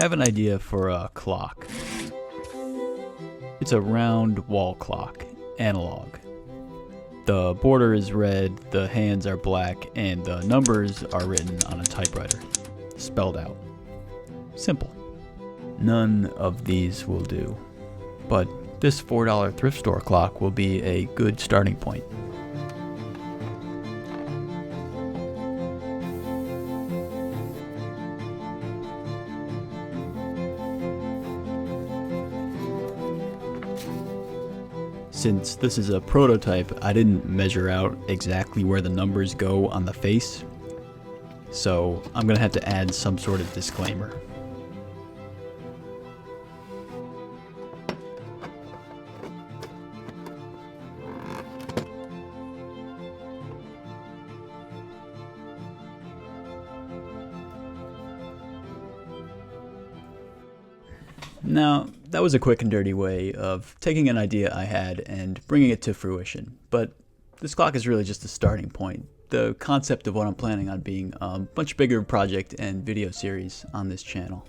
I have an idea for a clock. It's a round wall clock, analog. The border is red, the hands are black, and the numbers are written on a typewriter, spelled out. Simple. None of these will do, but this $4 thrift store clock will be a good starting point. Since this is a prototype, I didn't measure out exactly where the numbers go on the face, so I'm going to have to add some sort of disclaimer. Now, that was a quick and dirty way of taking an idea I had and bringing it to fruition, but this clock is really just a starting point. The concept of what I'm planning on being a much bigger project and video series on this channel.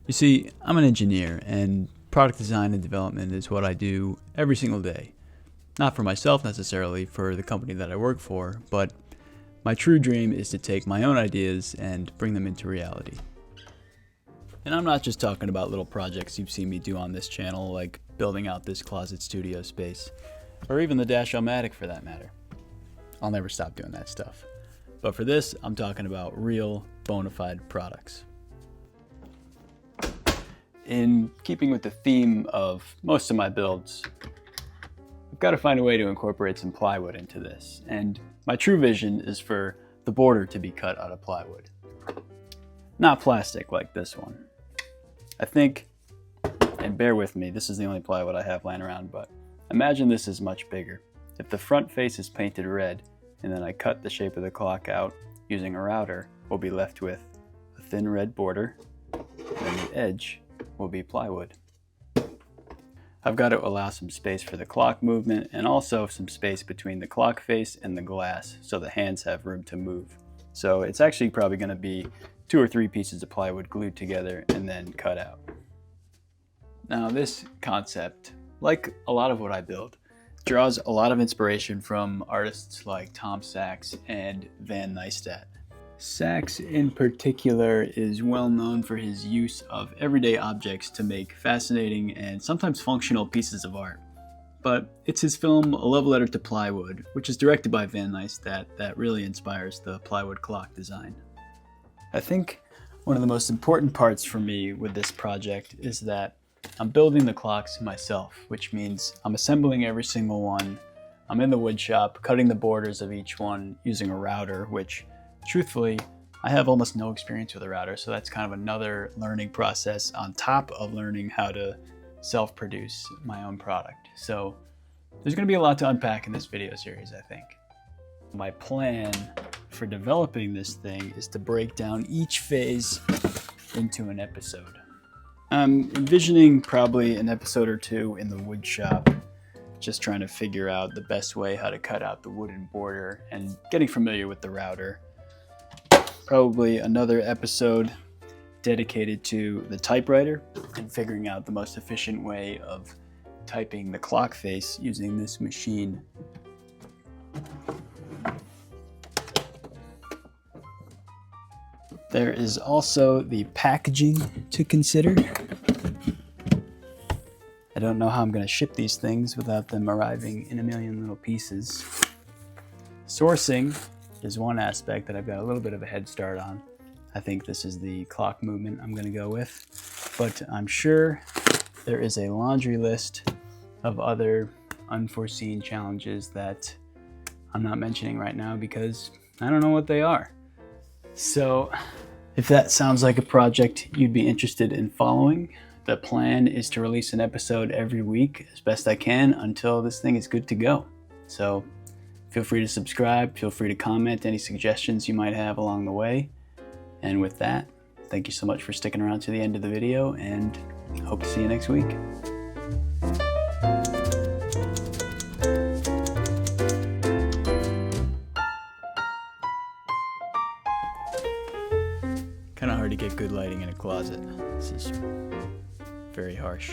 You see, I'm an engineer, and product design and development is what I do every single day. Not for myself necessarily, for the company that I work for, but my true dream is to take my own ideas and bring them into reality. And I'm not just talking about little projects you've seen me do on this channel, like building out this closet studio space, or even the Dash-O-Matic for that matter. I'll never stop doing that stuff. But for this, I'm talking about real, bona fide products. In keeping with the theme of most of my builds, I've got to find a way to incorporate some plywood into this. And my true vision is for the border to be cut out of plywood. Not plastic like this one. I think, and bear with me, this is the only plywood I have laying around, but imagine this is much bigger. If the front face is painted red, and then I cut the shape of the clock out using a router, we'll be left with a thin red border, and the edge will be plywood. I've got to allow some space for the clock movement, and also some space between the clock face and the glass, so the hands have room to move. So it's actually probably going to be 2 or 3 pieces of plywood glued together and then cut out. Now this concept, like a lot of what I build, draws a lot of inspiration from artists like Tom Sachs and Van Neistat. Sachs in particular is well known for his use of everyday objects to make fascinating and sometimes functional pieces of art. But it's his film A Love Letter to Plywood, which is directed by Van Neistat, that really inspires the plywood clock design. I think one of the most important parts for me with this project is that I'm building the clocks myself, which means I'm assembling every single one. I'm in the wood shop, cutting the borders of each one using a router, which truthfully, I have almost no experience with a router, so that's kind of another learning process on top of learning how to self-produce my own product. So there's going to be a lot to unpack in this video series, I think. My plan for developing this thing is to break down each phase into an episode. I'm envisioning probably an episode or 2 in the wood shop, just trying to figure out the best way how to cut out the wooden border and getting familiar with the router. Probably another episode dedicated to the typewriter and figuring out the most efficient way of typing the clock face using this machine. There is also the packaging to consider. I don't know how I'm going to ship these things without them arriving in a million little pieces. Sourcing is one aspect that I've got a little bit of a head start on. I think this is the clock movement I'm going to go with, but I'm sure there is a laundry list of other unforeseen challenges that I'm not mentioning right now because I don't know what they are. So if that sounds like a project you'd be interested in following, the plan is to release an episode every week as best I can until this thing is good to go. So feel free to subscribe, feel free to comment any suggestions you might have along the way. And with that, thank you so much for sticking around to the end of the video, and hope to see you next week. Kind of hard to get good lighting in a closet. This is very harsh.